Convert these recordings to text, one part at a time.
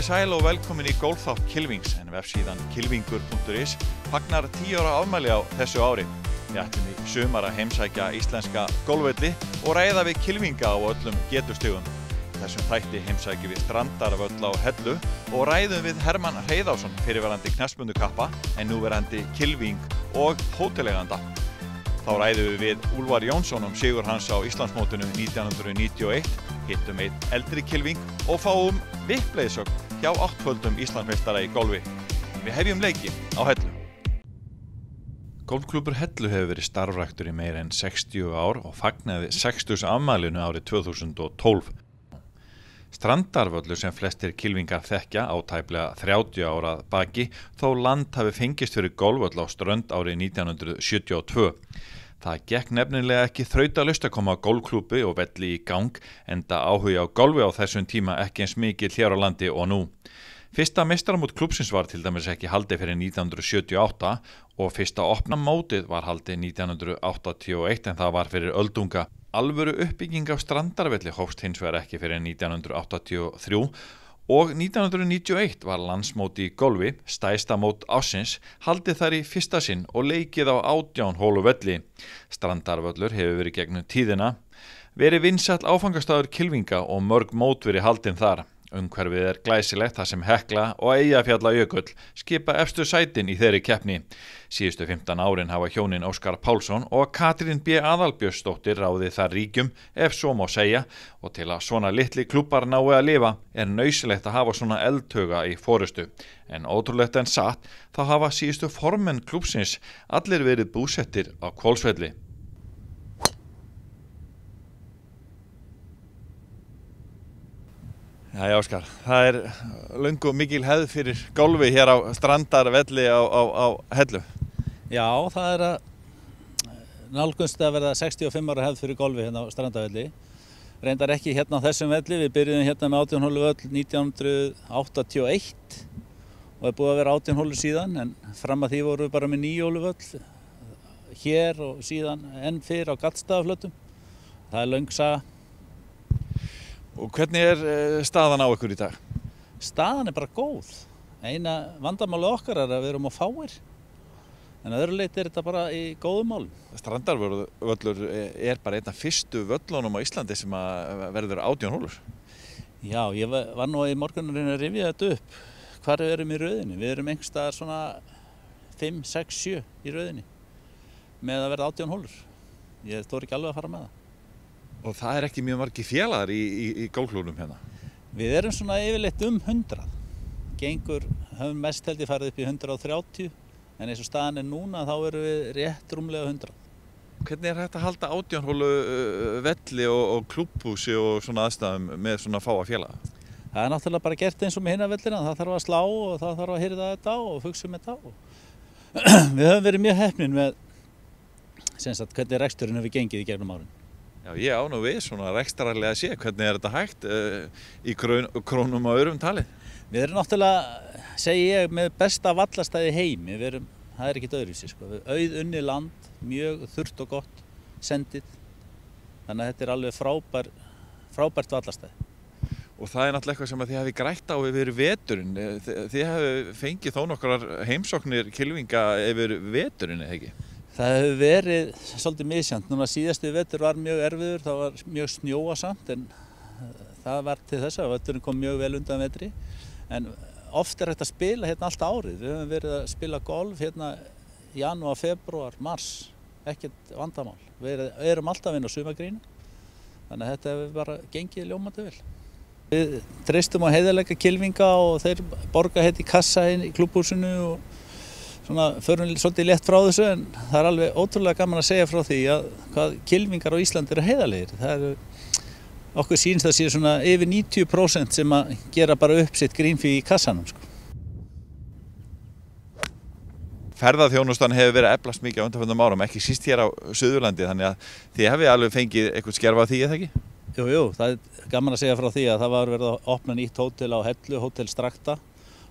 Komið sæl og velkomin í golfþátt Kylfings en vefsíðan kylfingur.is fagnar 10 ára afmæli á þessu ári. Við ætlum í sumar að heimsækja íslenska golfvelli og ræða við kylfinga á öllum getustigum. Þessum þætti heimsækjum við Strandarvöll á Hellu og ræðum við Hermann Hreiðarsson, fyrirverandi knattspyrnukappa en núverandi kylfing og hóteleganda. Þá ræðum við Úlfar Jónsson sigur hans á Íslandsmótinu 1991, hittum einn eldri kylfing og fáum vippleiðsögn hjá 8-földum Íslandsmeistara í golfi. Við hefjum leiki á Hellu. Golfklúbbur Hellu hefur verið starfræktur í meira en 60 ár og fagnaði 60. afmælinu árið 2012. Strandarvöllur sem flestir kylfingar þekkja á tæplega 30 ára að baki þó land hafi fengist fyrir golfvöll á Strönd árið 1972. Það gekk nefnilega ekki þrautalaust að koma golfklúbbi og velli í gang enda áhugi á golfi á þessum tíma ekki eins mikill hér á landi og nú. Fyrsta meistaramót klúbbsins var til dæmis ekki haldið fyrir 1978 og fyrsta opna mótið var haldið 1981 en það var fyrir öldunga. Alvöru uppbygging af Strandarvelli hófst hins vegar ekki fyrir 1983 og 1991 var landsmóti í golfi, stærsta mót ársins, haldið þar í fyrsta sinn og leikið á 18 hólu velli. Strandarvöllur hefur verið gegnum tíðina, verið vinsæll áfangastaður kylfinga og mörg mót verið haldin þar. Umhverfið glæsilegt þar sem Hekla og Eyjafjallajökull skipa efstu sætin í þeirri keppni. Síðustu 15 árin hafa hjónin Óskar Pálsson og Katrín B. Aðalbjörnsdóttir ráðið þar ríkjum, ef svo má segja, og til að svona litli klúbbar nái að lifa nauðsynlegt að hafa svona eldhuga í forystu. En ótrúlegt en satt, þá hafa síðustu formenn klúbbsins allir verið búsettir á Hvolsvelli. Jæja Óskar, það löngu mikil hefð fyrir golfi hér á Strandarvelli á Hellu. Já, það að nálgunst að verða 65 ára hefð fyrir golfi hérna á Strandarvelli. Reyndar ekki hérna á þessum velli, við byrjuðum hérna með 18 hólu völl 1981 og búið að vera 18 hólu síðan en fram að því vorum við bara með 9 hólu völl hér og síðan enn fyrr á Gaddstaðaflötum. Það löng saga. Og hvernig staðan á ykkur í dag? Staðan bara góð. Eina vandamáli okkar að við erum á fáir. En að öðru leyti þetta bara í góðum málum. Strandarvöllur bara einn af fyrstu völlunum á Íslandi sem verður 18 hólur. Já, ég var nú í morgunarinn að rifja þetta upp. Hvar við erum í röðinni? Við erum einhvers staðar svona 5, 6, 7 í röðinni. Með að verða 18 hólur. Ég þori ekki alveg að fara með það. Og það ekki mjög margir félagar í golfklúbbnum hérna? Við erum svona yfirleitt 100. Höfum mest held ég farið upp í 130, en eins og staðan núna þá erum við rétt rúmlega 100. Hvernig hægt að halda 18 hólu velli og klúbbhúsi og svona aðstæðum með svona fáa félaga? Það náttúrulega bara gert eins og með hina vellina, það þarf að slá og það þarf að hirða þetta og hugsa þetta. Við höfum verið mjög heppnin með hvernig reksturinn hefur gengið í gegnum árin. Já, ég á nú við svona rekstrarlega að sé hvernig þetta hægt í krónum og öðrum talið. Við erum náttúrulega, segi ég, með besta vallastæði í heimi. Það ekkert öðruvísi, sko. Auð unni land, mjög þurrt og gott, sendið. Þannig að þetta alveg frábært vallastæði. Og það náttúrulega eitthvað sem þið hafi grætt á yfir veturinn. Þið hafi fengið þó nokkrar heimsóknir kylfinga yfir veturinn, eða ekki? Það hefur verið svolítið misjafnt. Núna síðasti vetur var mjög erfiður, það var mjög snjóasamt en það var til þess að veturinn kom mjög vel undan vetri. En oft hægt að spila hérna allt árið. Við höfum verið að spila golf hérna janúar, febrúar, mars. Ekkert vandamál. Við erum alltaf inn á sumargrínu. Þannig að þetta hefur bara gengið ljómandi vel. Við treystum á heiðarleika kylfinga og þeir borga í kassa inn í klúbbhúsinu og svona förum svolítið létt frá þessu en það alveg ótrúlega gaman að segja frá því að hvað kylfingar á Íslandi eru heiðarlegir. Okkur sýnst það sé svona yfir 90% sem að gera bara upp sitt grínfí í kassanum. Sko. Ferðaþjónustan hefur verið að eflast mikið á undanförnum árum, ekki síst hér á Suðurlandi, þannig að þið hefði alveg fengið eitthvað skerfa af því, eða ekki? Jú, það gaman að segja frá því að það var verið að opna nýtt hótel á Hellu, Hótel Strakta.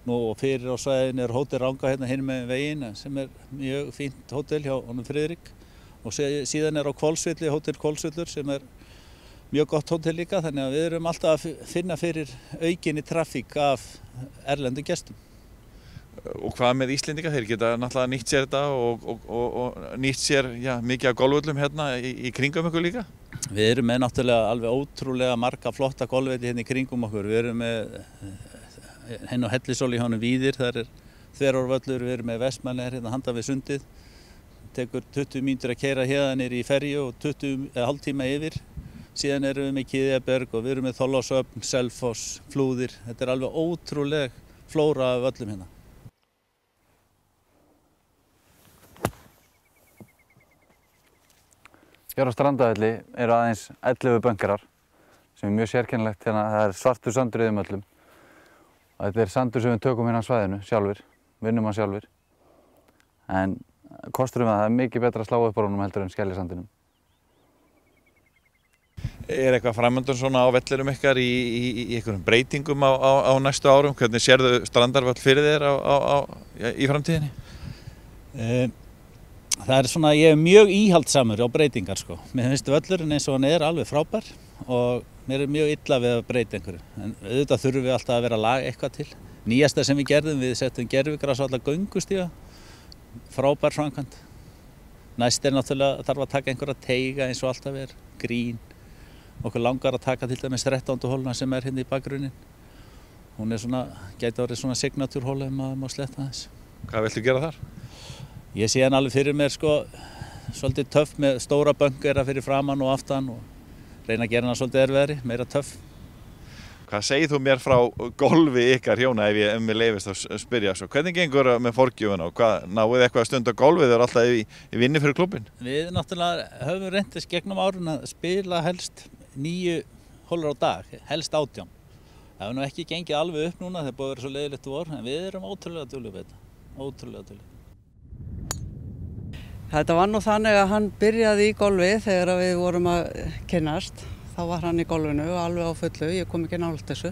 Nú fyrir á svæðinu Hótel Ranga hérna hinn með veginn sem mjög fínt hótel hjá honum Friðrik og síðan á Hvolsvelli, Hótel Hvolsvöllur sem mjög gott hótel líka, þannig að við erum alltaf að finna fyrir aukinni trafík af erlendum gestum. Og hvað með Íslendinga? Þeir geta náttúrulega nýtt sér þetta og nýtt sér mikið af golfvöllum hérna í kringum ykkur líka? Við erum með náttúrulega alveg ótrúlega marga flotta golfvelli hérna í kringum okkur. Við erum með henn á Hellisóli hjá honum Víðir, þar Þverárvöllur, við erum með Vestmannaeyjar hérna handan við sundið. Tekur 20 mínútur að keyra hérna niður í ferju og hálftíma yfir. Síðan erum við með Kiðjaberg og við erum með Þorlákshöfn, Selfoss, Flúðir. Þetta er alveg ótrúleg flóra af völlum hérna. Hér á Strandavelli eru aðeins 11 bönkarar sem er mjög sérkennilegt hérna. Það er svartur sandur í þeim öllum. Þetta er sandur sem við tökum hérna á svæðinu sjálfur, vinnum hann sjálfur. En kosturum að það er mikið betra að slá upp á honum heldur en skellisandinum. Er eitthvað framöndan svona á vellinum ykkar í einhverjum breytingum á næstu árum? Hvernig sérðu Strandarvöll fyrir þér í framtíðinni? Það er svona, ég er mjög íhaldsamur á breytingar sko. Mér finnst völlurinn eins og hann er alveg frábær og mér er mjög illa við að breyta einhverju. En auðvitað þurfum við alltaf að vera að laga eitthvað til. Nýjasta sem við gerðum, við settum gervigras á alla göngustíga. Frábær framkvæmd. Næst er náttúrulega, þarf að taka einhverja teiga eins og alltaf er, grín. Okkur langar að taka til dæmis 13. hóluna sem er hérna í bakgrunnin. Hún er svona, gæti orðið svona signatúrhóla ef maður má sletta þess. Hvað viltu gera þar? Ég sé hann alveg fyrir mér sko, svolítið töff með stóra bönkera fyrir framann og aftan og reyna að gera hann svolítið erfiðari, meira töff. Hvað segir þú mér frá golfi ykkar hjóna ef mér leyfist að spyrja svo? Hvernig gengur með forgjöfuna og náið eitthvað að stunda golfið? Þið eru alltaf í vinnu fyrir klubbinn? Við náttúrulega höfum reyndist gegnum árun að spila helst 9 hólur á dag, helst 18. Það hefur nú ekki gengið alveg upp núna, það er búið að vera svo leiðilegt vor, en við erum ótrúlega duglegir við þetta, ótrúlega duglegir. Þetta var nú þannig að hann byrjaði í golfi þegar við vorum að kynnast. Þá var hann í golfinu og alveg á fullu, ég kom ekki nálægt þessu.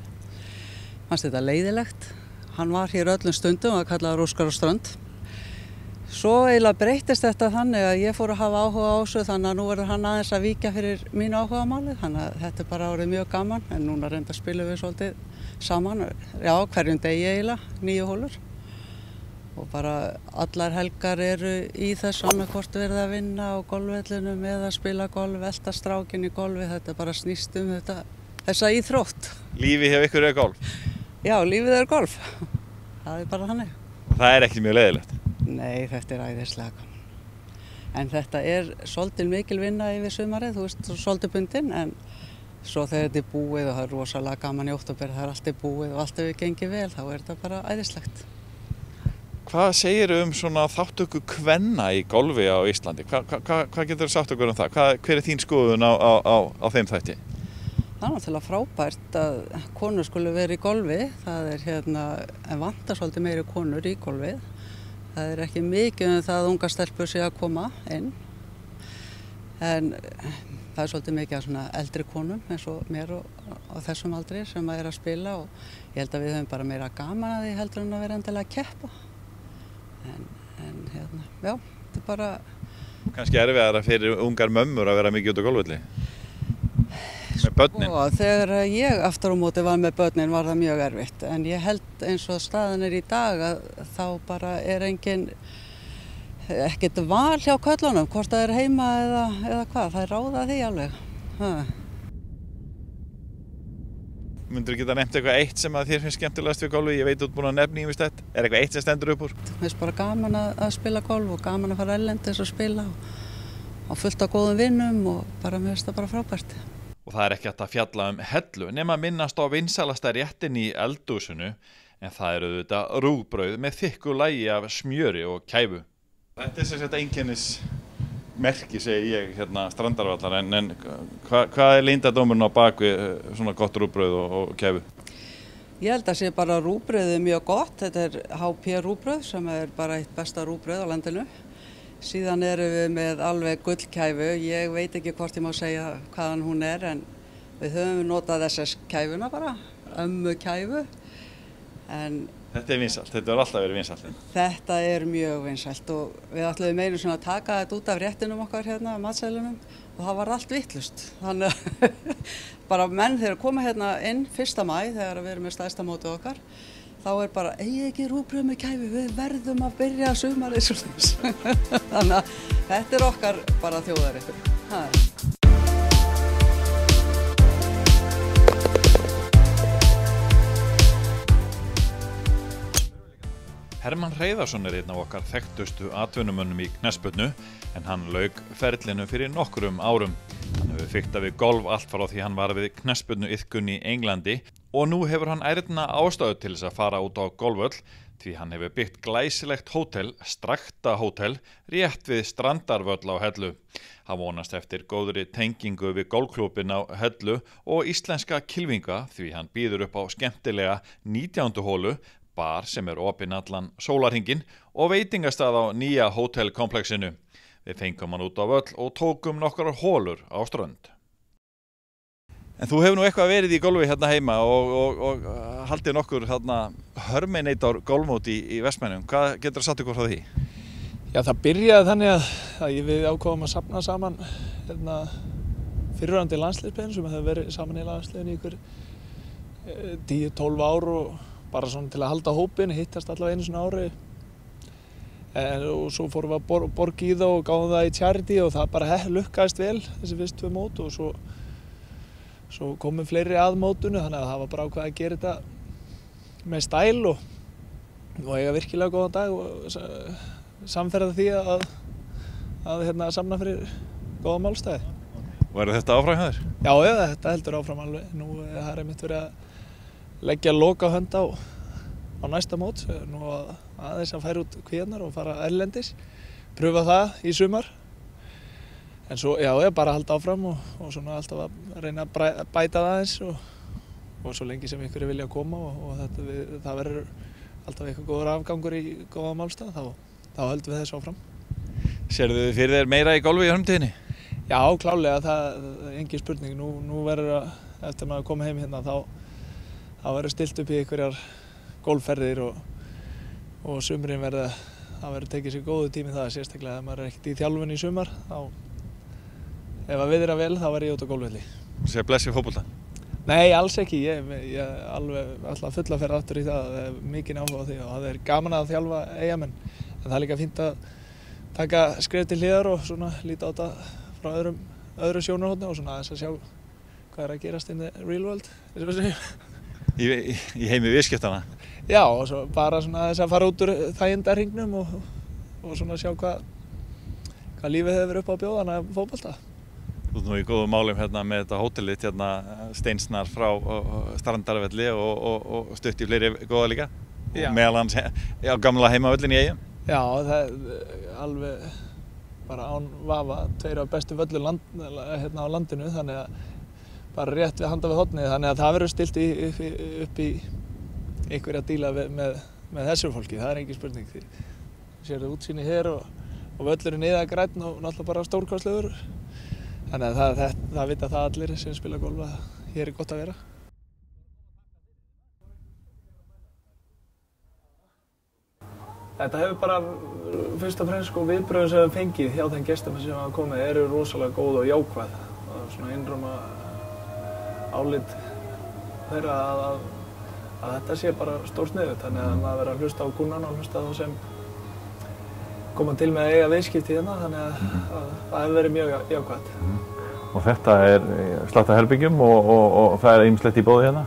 Fannst þetta leiðilegt. Hann var hér öllum stundum og kallaði Óskar á Strönd. Svo eiginlega breyttist þetta þannig að ég fór að hafa áhuga á þessu, þannig að nú verður hann aðeins að víkja fyrir mínu áhugamáli. Þannig að þetta er bara orðið mjög gaman, en núna reynda spilum við svolítið saman. Já, hverjum degi eiginlega, 9 hólur. Og bara allar helgar eru í þessu, annarkvort verið að vinna á golfvellinum eða spila golf, velta strákinn í golfi. Þetta bara snýst þessa íþrótt. Lífið hjá ykkur er golf? Já, lífið er golf. Það er bara þannig. Það er ekki mjög leiðilegt? Nei, þetta er æðislega gaman. En þetta er svolítið mikil vinna yfir sumarið, þú veist, svolítið bundin, en svo þegar þetta er búið og það er rosalega gaman í október, það er allt búið og allt hefur gengið vel, þá er þetta bara æðislegt. Hvað segirðu svona þátttöku kvenna í golfi á Íslandi? Hvað geturðu sagt okkur það? Hver er þín skoðun á þeim þætti? Það er náttúrulega frábært að konur skulu vera í golfi. Það er en vantar svolítið meiri konur í golfið. Það er ekki mikið það að unga stelpur sé að koma inn. En það er svolítið mikið af svona eldri konum eins og mér á þessum aldri sem er að spila og ég held að við höfum bara meira gaman að því heldur en að vera endilega að keppa. En já, þetta er bara... Kannski erfiðara fyrir ungar mömmur að vera mikið út á golfvelli? Með börnin? Þegar ég aftur á móti var með börnin var það mjög erfitt. En ég held eins og staðan er í dag að þá bara er ekkert val hjá körlunum, hvort það er heima eða hvað. Það er ráða því alveg. Myndirðu geta nefnt eitthvað eitt sem að þér finnst skemmtilegast við golfi? Ég veit þú ert búin að nefna ýmislegt. Er eitthvað eitt sem stendur upp úr? Mér finnst bara gaman að spila golf og gaman að fara erlendis og spila og fullt af góðum vinnum og bara mér finnst það bara frábært. Og það er ekki hægt að fjalla hellu nema að minnast á vinsælasta réttin í eldhúsinu, en það eru auðvitað rúgbrauð með þykku lagi af smjöri og kæfu. Þetta er sem sagt einkennismerki, segi ég, Strandarvallar, en hvað er leyndardómurinn á bak við svona gott rúgbrauð og kæfu? Ég held að sé bara rúgbrauðið mjög gott. Þetta er HP rúgbrauð sem er bara eitt besta rúgbrauð á landinu. Síðan erum við með alveg gullkæfu. Ég veit ekki hvort ég má segja hvaðan hún er, en við höfum notað SS kæfuna bara, ömmu kæfu. En Þetta vinsælt, þetta alltaf verið vinsælt. Þetta mjög vinsælt og við ætluðum einu svona að taka þetta út af réttinum okkar hérna, matseðlunum, og það var allt vitlaust. Þannig að bara menn þegar koma hérna inn 1. maí þegar við erum með stærsta mótið okkar, þá bara, eigið ekki rúgbrauð með kæfu, við verðum að byrja sumarið svoleiðis. Þannig að þetta okkar bara þjóðaréttur. Hermann Hreiðarsson einn af okkar þekktustu atvinnumönnum í knattspyrnu, en hann lauk ferlinu fyrir nokkrum árum. Hann hefur fiktað við golf allt frá því hann var við knattspyrnuiðkun í Englandi og nú hefur hann ærna ástæðu til þess að fara út á golfvöll því hann hefur byggt glæsilegt hótel, Strakta hótel, rétt við Strandarvöll á Hellu. Hann vonast eftir góðri tengingu við golfklúbbinn á Hellu og íslenska kylfinga því hann býður upp á skemmtilega 19. hólu, bar sem opinn allan sólarhringinn og veitingastað á nýja hótelkomplexinu. Við fengum hann út á völl og tókum nokkrar hólur á strönd. En þú hefur nú eitthvað verið í golfi hérna heima og haldið nokkur Herminator golfmót í Vestmannum. Hvað getur sagt ykkur frá því? Já, það byrjaði þannig að við ákváðum að safna saman fyrrverandi landsliðsmenn sem hefur verið saman í landsliðinu í ykkur 10-12 ár og bara svona til að halda hópinn, hittast allavega einu svona ári. Og svo fórum við að borga í það og gáðum það í charity og það bara lukkaðist vel þessi fyrstu 2 mót og svo komum fleiri að mótunu þannig að það var bara ákveðið að gera þetta með stæl og eiga virkilega góðan dag og samferða því að samna fyrir góða málstæði. Og þetta áfram hjá þér? Já, þetta heldur áfram alveg. Nú það einmitt verið að leggja lokahönd á næsta mót, nú aðeins að færa út kvíarnar og fara erlendis, pröfa það í sumar. En svo, já, bara halda áfram og svona alltaf að reyna að bæta það aðeins og svo lengi sem ykkur vilja koma og það verður alltaf eitthvað góður afgangur í góða málstað, þá höldum við þessu áfram. Sérðu þið fyrir þér meira í golfi í framtíðinni? Já, klálega, það er engin spurning. Nú verður eftir maður að koma heim hérna, þá verður stilt upp í einhverjar golfferðir og sumrin það verður tekið sér góðu tími það, sérstaklega ef maður ekkert í þjálfun í sumar, ef að viðra vel, þá verður ég út á golfvelli. Sér blessi fótbolta? Nei, alls ekki. Ég alveg ætla fulla að ferða aftur í það, það mikinn áhuga á því og það gaman að þjálfa Eyjamenn. En það líka fínt að taka skref til hliðar og svona líta á þetta frá öðru sjónarhorni og svona aðeins að sjá hvað að gerast in the real world, eins og við segjum. Í heimi viðskiptana? Já, og svo bara svona aðeins að fara út úr þægindarhringnum og svona sjá hvað lífið hefur verið upp á að bjóða hana fótbolta. Þú ert nú í góðum málum hérna með þetta hótelið hérna Steinsnar frá Strandarvelli og stutt í fleiri góða líka. Já. Og meðal hans á gamla heimavöllin í Eyjum. Já, það alveg bara án vafa 2 af bestu völlum hérna á landinu, þannig að bara rétt við handa við hornið, þannig að það verður stilt upp í einhverja díla með þessu fólki, það er engin spurning. Því sérðu útsýni hér og völlurinn niða grænn og náttúrulega bara stórkostlegur. Þannig að það vita það allir sem spila golf að hér er gott að vera. Þetta hefur bara fyrst og fremst viðbrögðin sem við fengið hjá þeim gestum sem hafa komið eru rosalega góð og jákvæð. Og svona innróma álit þeirra að þetta sé bara stórsniðugt. Þannig að maður verður að hlusta á kúnnana og hlusta á þá sem koma til með að eiga viðskipti hérna, þannig að það hefur verið mjög jákvætt. Og þetta er slatta herbyggjum og það er ýmislegt í boði hérna?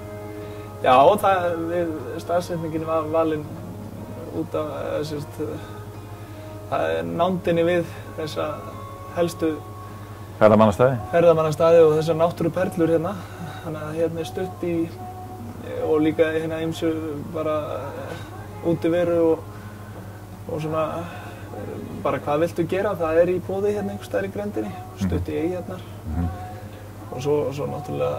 Já, staðsetningin var valin út af það er nándinni við þessa helstu ferðamannastaði og þessar náttúruperlur hérna. Þannig að hérna er stutt í og líka hérna ýmsu bara útiveru og svona bara hvað viltu gera, það er í boði hérna einhvers staðar í grenndinni, stutt í Eyjarnar og svo náttúrulega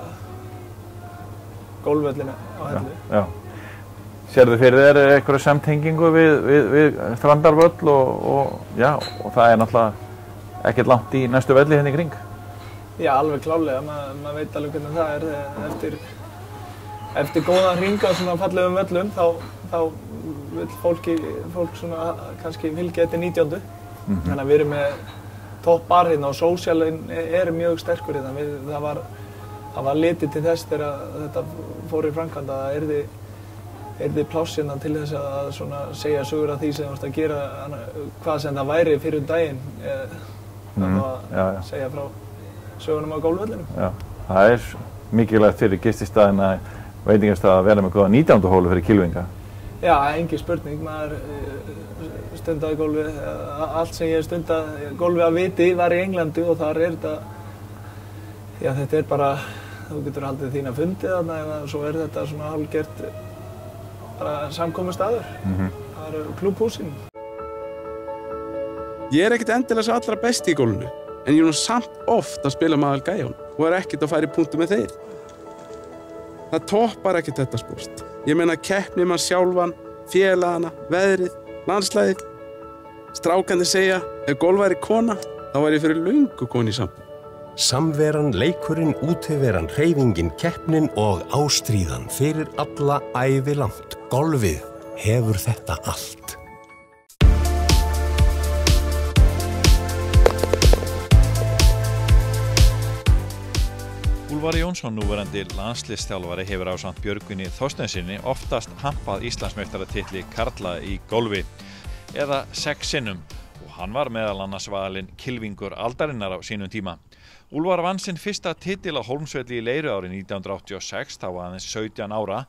golfvöllina á Hellu. Já. Sérðu fyrir þér einhverja samtengingu við Strandarvöll og það er náttúrulega ekkert langt í næstu velli hérna í kring? Já, alveg klálega, maður veit alveg hvernig það er eftir góðan hring á svona fallegum völlum þá þá vill fólk svona kannski fylgja þetta 19. Þannig að við erum með topp bar hérna og sósíalinn mjög sterkur hérna. Það var litið til þess þegar þetta fór í framkvæmd að það yrði pláss hérna til þess að svona segja sögur af því sem þú varst að gera, hvað sem það væri fyrir daginn, að segja frá sögunum á golfvellinum. Já, það mikilvægt fyrir gististaðina, veitingastað að vera með góða 19. hólu fyrir kylfinga. Já, engin spurning. Maður stundaði golfið, allt sem ég stundaði golfið að viti var í Englandi og þar þetta, já þetta bara, þú getur haldið þína fundið þarna eða svo þetta svona hálfgert bara samkomustaður. Það eru klúbhúsin. Ég ekkert endilega svo allra besti í golfinu, en ég samt oft að spila með gæjunum og ekkert að fara í punktu með þeir. Það toppar ekkert þetta sport. Ég meina keppni mann sjálfan, félagana, veðrið, landslæðið. Strákandi segja, ef golf væri kona, þá væri ég fyrir löngu konu í samband. Samveran, leikurinn, útiveran, hreyfingin, keppnin og ástríðan fyrir alla ævi langt. Golfið hefur þetta allt. Úlfar Jónsson, núverandi landsliðsþjálfari, hefur ásamt Björgvini Þorsteinsinni oftast hampað Íslandsmeistaratitli karla í golfi, eða 6 sinnum, og hann var meðal annars valinn kylfingur aldarinnar á sínum tíma. Úlfar vann sinn fyrsta titil á Hólmsvelli í Leiru árið 1986, þá var aðeins 17 ára,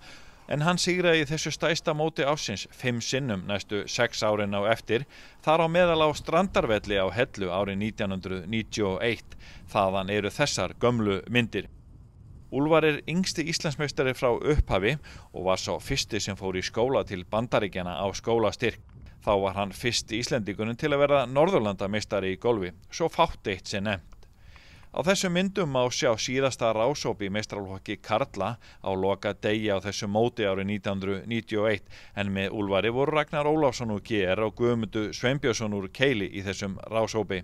en hann sigraði í þessu stærsta móti ársins 5 sinnum næstu 6 árin á eftir, þar á meðal á Strandarvelli á Hellu árið 1991. Þaðan eru þessar gömlu myndir. Úlfar yngsti Íslandsmeistari frá upphafi og var sá fyrsti sem fór í skóla til Bandaríkjanna á skólastyrk. Þá var hann fyrsti Íslendingurinn til að verða Norðurlandameistari í golfi, svo fátt eitt sé nefnt. Á þessum myndum má sjá síðasta rásóp í meistaraflokki karla á loka degi á þessu móti árið 1991, en með Úlfari voru Ragnar Ólafsson úr GR og Guðmundur Sveinbjörnsson úr Keili í þessum rásópi.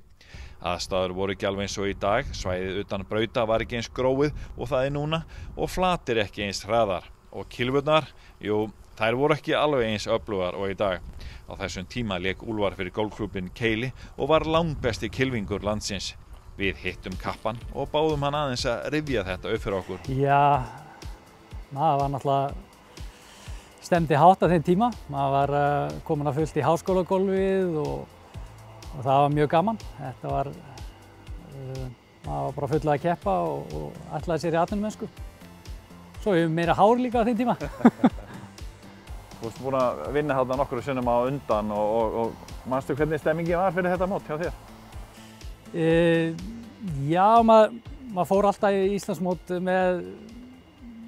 Aðstæður voru ekki alveg eins og í dag, svæðið utan brauta var ekki eins gróið og það núna, og flatir ekki eins hraðar. Og kylfurnar, jú, þær voru ekki alveg eins öflugar og í dag. Á þessum tíma lék Úlfar fyrir golfklúbbinn Keili og var langbesti kylfingur landsins. Við hittum kappan og báðum hann aðeins að rifja þetta upp fyrir okkur. Já, maður var náttúrulega stemdi hátt á þeim tíma. Maður var komin að fullt í háskólagolfið og það var mjög gaman. Þetta var, maður var bara full að keppa og ætlaði sér í atvinnumennsku. Svo hefur meira hár líka á þeim tíma. Þú ert búin að vinna þarna nokkru sinnum á undan og manstu hvernig stemmingin var fyrir þetta mót hjá þér? Já, maður fór alltaf í Íslandsmót með,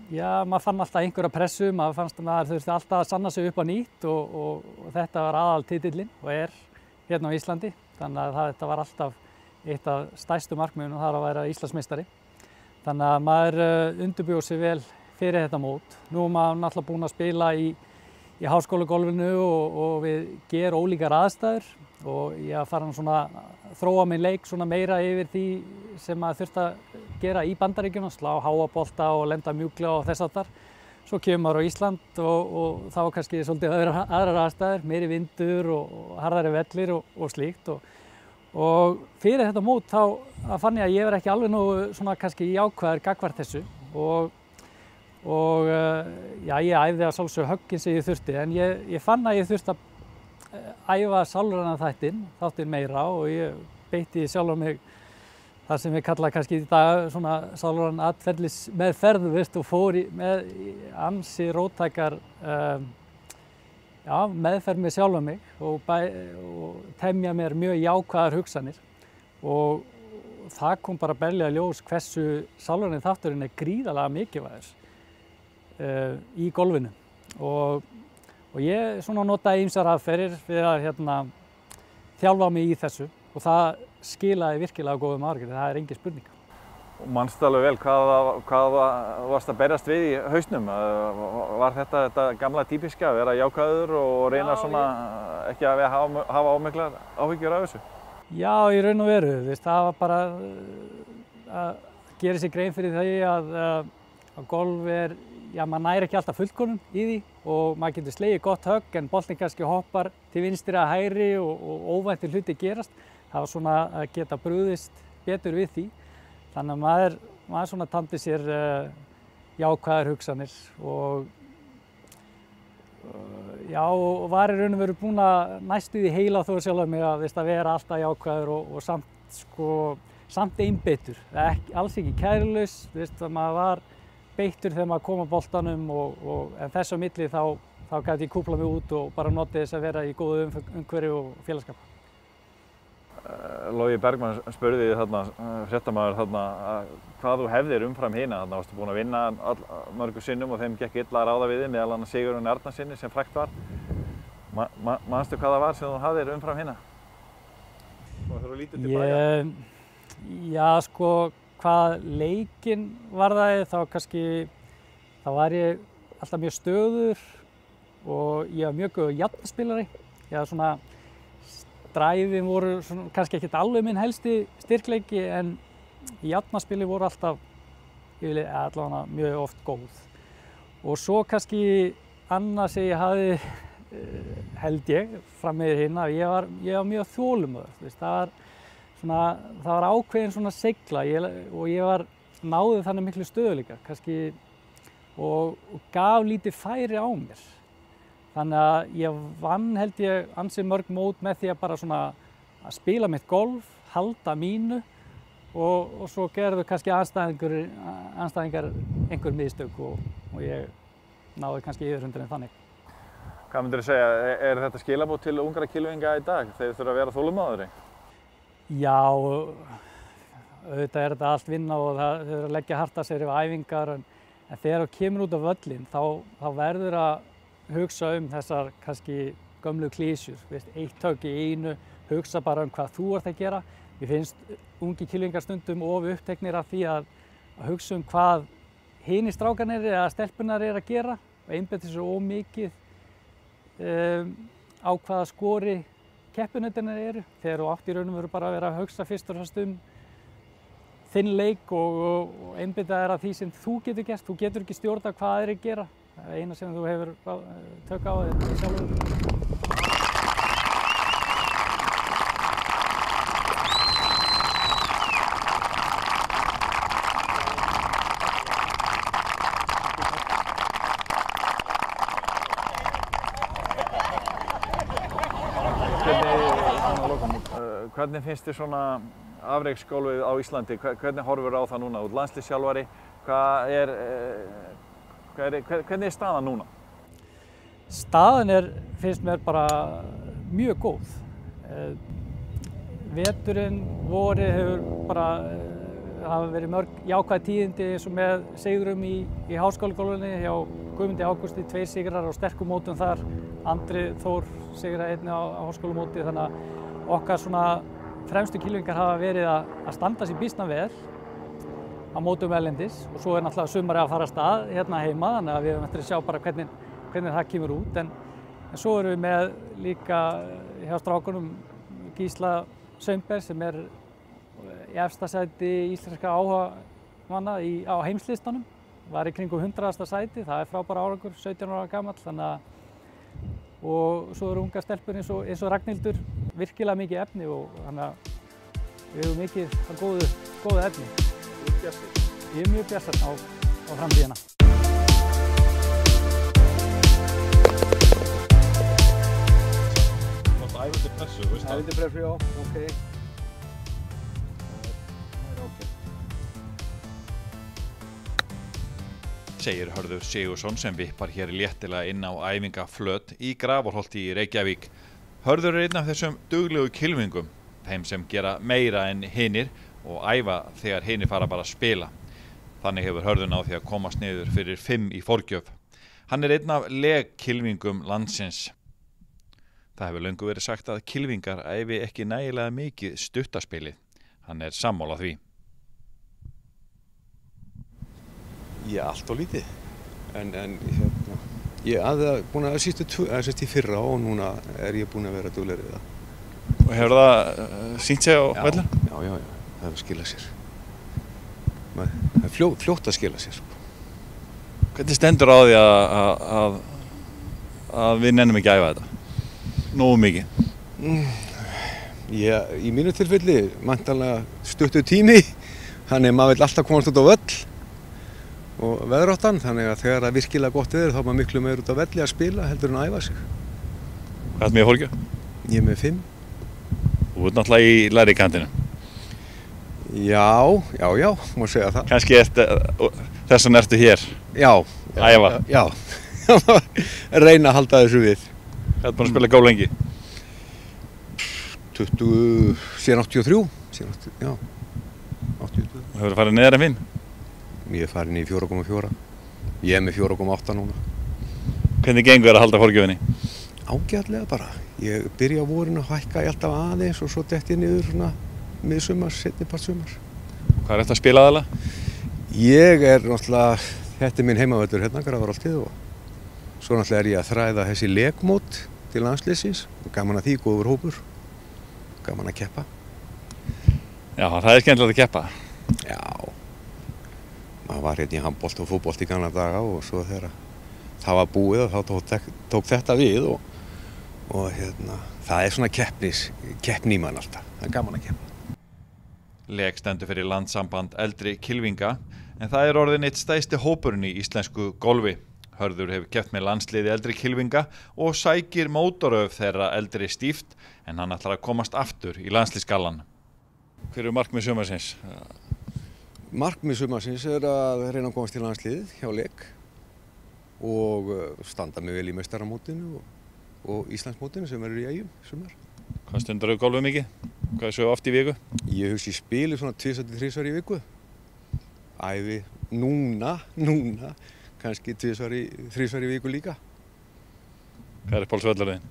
já, maður fann alltaf einhverja pressu, maður fannst að maður þurfti alltaf að sanna sig upp á nýtt og þetta var aðaltitillinn og hérna á Íslandi, þannig að þetta var alltaf eitt af stærstu markmiðunum þar að vera Íslandsmeistari. Þannig að maður undirbjó sig vel fyrir þetta mót. Nú maður náttúrulega búinn að spila í háskólagolfinu og við gerum ólíkar aðstæður og ég að fara svona þróa minn leik svona meira yfir því sem maður þurfti að gera í Bandaríkjunum, slá háa bolta og lenda mjúklega og þess aftar. Svo kemur maður á Ísland og þá var kannski svolítið aðrar aðstæður, meiri vindur og harðari vellir og slíkt. Og fyrir þetta mót þá fann ég að ég var ekki alveg nú svona kannski jákvæður gagnvart þessu og já, ég æfði að sjálfsögðu höggin sem ég þurfti en ég fann að ég þurfti að æfa sálræna þáttinn meira og ég beitti sjálf mig það sem við kalla kannski í dag svona sálræn atferlismeðferð, veist, og fór með ansi róttækar meðferð með sjálf mig og temja mér mjög jákvæðar hugsanir og það kom bara belja ljós hversu sálræni þátturinn gríðarlega mikilvægur í golfinu og ég svona notaði ýmsar aðferðir fyrir að þjálfa mig í þessu og það skilaði virkilega góðum árangri, það engin spurning. Og manstu alveg vel hvað varst að berjast við í hausnum? Var þetta gamla típiska að vera jákvæður og reyna svona ekki að hafa ómiklar áhyggjur af þessu? Já, í raun og veru, það var bara að gera sér grein fyrir því að golf já, maður næri ekki alltaf fullkomnun í því og maður getur slegið gott högg en boltinn kannski hoppar til vinstri að hægri og óvæntir hluti gerast. Það var svona að geta brugðist betur við því. Þannig að maður svona tamdi sér jákvæðar hugsanir og já, og var í raun og veru búinn að næstu því heila þó sjálf mig að vera alltaf jákvæður og samt einbeittur. Alls ekki kærulaus, að maður var beittur þegar maður kom að boltanum en þess á milli þá gæti ég kúpla mig út og bara notið þess að vera í góðu umhverfi og félagskap. Logi Bergmann spurði þig þarna, fréttamaður þarna, hvað þú hefðir umfram hina. Þarna varstu búinn að vinna mörgum sinnum og þeim gekk illa að ráða við þig, meðal annars Sigurjóni Arnarsyni sem frægt var. Manstu hvað það var sem þú hafðir umfram hina? Og þegar þú lítur tilbaka? Já, sko, hvað leikinn varðaði, þá var ég alltaf mjög stöðugur og ég var mjög góður jafnaspilari. Ég var svona Dræfin voru kannski ekkert alveg minn helsti styrkleiki en í jafnaspili voru alltaf allavega mjög oft góð. Og svo kannski annað sem ég hafði, held ég, fram með hinn að ég var mjög þolinmóður. Það var ákveðin svona seigla og ég náði þannig miklu stöðugleika kannski og gaf lítið færi á mér. Þannig að ég vann held ég ansi mörg mót með því að bara svona að spila mitt golf, halda mínu og svo gerðu kannski andstæðingar einhver mistök og ég náði kannski yfirhundurinn þannig. Hvað myndirðu segja, þetta skilaboð til ungra kylfinga í dag þegar þeir þurfa að vera þolinmóðari? Já, auðvitað þetta allt vinna og það þurfa að leggja hart að sér yfir æfingar en þegar þú kemur út af völlinn þá verður að hugsa þessar kannski gömlu klísjur, eitt högg í einu, hugsa bara hvað þú ert að gera. Mér finnst ungi kylfingar stundum of uppteknir af því að hugsa hvað hinir strákarnir eða stelpurnar að gera og einbeita sér of mikið á hvaða skori keppinautarnir eru. Þegar þú átt í raun og veru bara að vera að hugsa fyrst og fremst þinn leik og einbeita þér að því sem þú getur gert. Þú getur ekki stjórna hvað þeir gera. Það er eina sem þú hefur tök á þér sjálfur. Hvernig finnst þér svona afreksgólfið á Íslandi? Hvernig horfur á það núna? Þú ert landsliðsþjálfari. Hvernig er staðan núna? Staðan finnst mér bara mjög góð. Veturinn, vorið hefur bara hafa verið mörg jákvæð tíðindi eins og með sigurum í háskólagólfinni hjá Guðmundi Ágústi, 2 sigrar á sterkum mótum þar. Andri Þór sigraði einnig á háskólamóti, þannig að okkar svona fremstu kylfingar hafa verið að standa sig býsna vel á mótum erlendis og svo náttúrulega sumarið að fara af stað hérna heima þannig að við höfum eftir að sjá bara hvernig það kemur út en svo erum við með líka hjá strákunum Gísla Saumberg sem í efsta sæti íslenska áhugamanna á heimslistanum, var í kringum 100. sæti, það frábær árangur, 17 ára gamall og svo eru unga stelpur eins og Ragnhildur, virkilega mikið efni og þannig að við höfum mikið góðu efni. Ég er mjög bjartsýnn á framtíðina. Þú æfir undir pressu, veist það? Undir pressu, já, ok. Það ok. Segir Hörður Sigurðsson sem vippar hér léttilega inn á æfingaflöt í Grafarholti í Reykjavík. Hörður einn af þessum duglegu kylfingum, þeim sem gera meira en hinir og æfa þegar hinir fara bara að spila. Þannig hefur Hörður náð því að komast niður fyrir 5 í forgjöf. Hann einn af legkylfingum landsins. Það hefur löngu verið sagt að kylfingar æfi ekki nægilega mikið stuttaspilið. Hann sammála því. Já, allt og lítið. En ég hafði búin að sýst í fyrra og núna ég búin að vera duglegri við það. Og hefur það sýnt sig á vellinum? Já, það hefur skilað sér. Það er fljótt að skila sér. Hvernig stendur á því að að við nennum ekki að æfa þetta? Nógu mikið? Já, í mínu tilfelli, væntanlega stuttur tími, þannig að maður vill alltaf komast út á völl og veðráttan, þannig að þegar það virkilega gott veður þá er maður miklu meir út á velli að spila heldur en að æfa sig. Hvað er með fólkja? Ég er með 5. Þú ert náttúrulega í læri kantinu. Já, má segja það. Kannski þess vegna ertu hér? Já. Æfa? Já, reyna að halda þessu við. Hvað er búin að spila golf lengi? Síðan 83, já, 82. Hefur þú farið neðar en finn? Ég er farin í 4,4. Ég er með 4,8 núna. Hvernig gengur þér að halda forgjöfinni? Ágætlega bara. Ég byrja á vorinu að hækka ég alltaf aðeins og svo dett ég niður svona miðsumars, seinni part sumars. Hvað er þetta að spila aðalega? Ég er náttúrulega, þetta er minn heimavöllur hérna, Grafarholtið, og svo náttúrulega er ég að þræða þessi lekmót til landsliðsins. Gaman að því, góður hópur. Gaman að keppa. Já, það er skemmtilegt að keppa. Já. Maður var hérna í handbolta og fótbolta í gamla daga og svo þegar það var búið og þá tók þetta við og hérna, það er svona keppni í mann alltaf. Það er gaman að keppa. Lek stendur fyrir Landssamband eldri kylfinga, en það er orðinn eitt stærsti hópurinn í íslensku golfi. Hörður hefur keppt með landsliði eldri kylfinga og sækir mótoröf þeirra eldri stíft, en hann ætlar að komast aftur í landsliðsgallan. Hver eru markmið sumarsins? Markmið sumarsins er að reyna að komast til landsliðið hjá Lek og standa mig vel í meistaramótinu og Íslandsmótinu sem verður í Eyjum sumar. Hvað stundar þú golfið mikið? Hvað er svo oft í viku? Ég hugsi spili svona 2-3 í viku. Æfi núna, kannski 2-3 í viku líka. Hvað er uppáhaldsvöllurinn?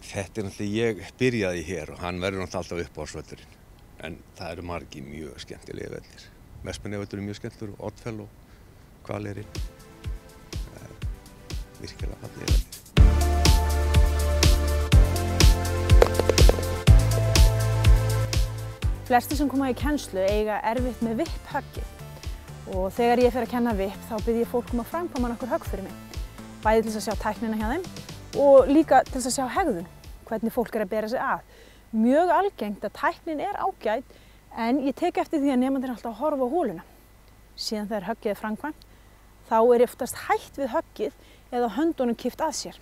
Þetta er náttúrulega, ég byrjaði hér og hann verður náttúrulega alltaf uppáhaldsvöllurinn. En það eru margir mjög skemmtilega vellir. Vestmannavöllur er mjög skemmtilegur, Oddfell og Hvaleyri. Það er virkilega fallegir vellir. Flestir sem koma í kennslu eiga erfitt með VIP-höggið og þegar ég fer að kenna VIP þá bið ég fólk að framkvæma nokkur högg fyrir mig. Bæði til þess að sjá tæknina hjá þeim og líka til þess að sjá hegðun, hvernig fólk er að bera sig að. Mjög algengt að tæknin er ágæt en ég tek eftir því að nemandinn er alltaf að horfa á hóluna. Síðan þegar höggið er framkvæmt þá er oftast hætt við höggið eða höndunum kippt að sér.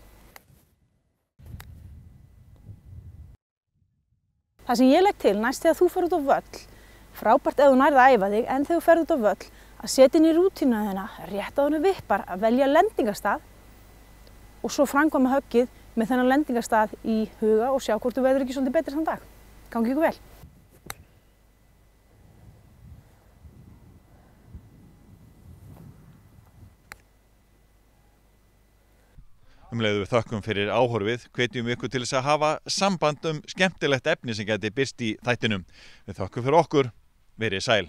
Það sem ég legg til næst þegar þú fer út á völl, frábært ef þú nærð að æfa þig, en þegar þú fer út á völl, að setja inn í rútínu þína, rétt áður en vippar, að velja lendingarstað og svo framkvæma höggið með þennan lendingarstað í huga og sjá hvort þú verður ekki svolítið betri þann dag. Gangi ykkur vel. Leiðu við þökkum fyrir áhorfið, hvetjum ykkur til þess að hafa samband skemmtilegt efni sem geti birst í þættinum. Við þökkum fyrir okkur, verið sæl.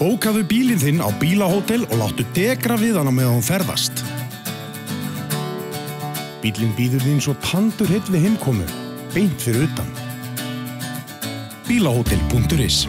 Bókaðu bílinn þinn á bílahótel og láttu degra við hann á meðan þú ferðast. Bílinn bíður þín svo tandurheill við heimkomu, beint fyrir utan. Bílahótel.is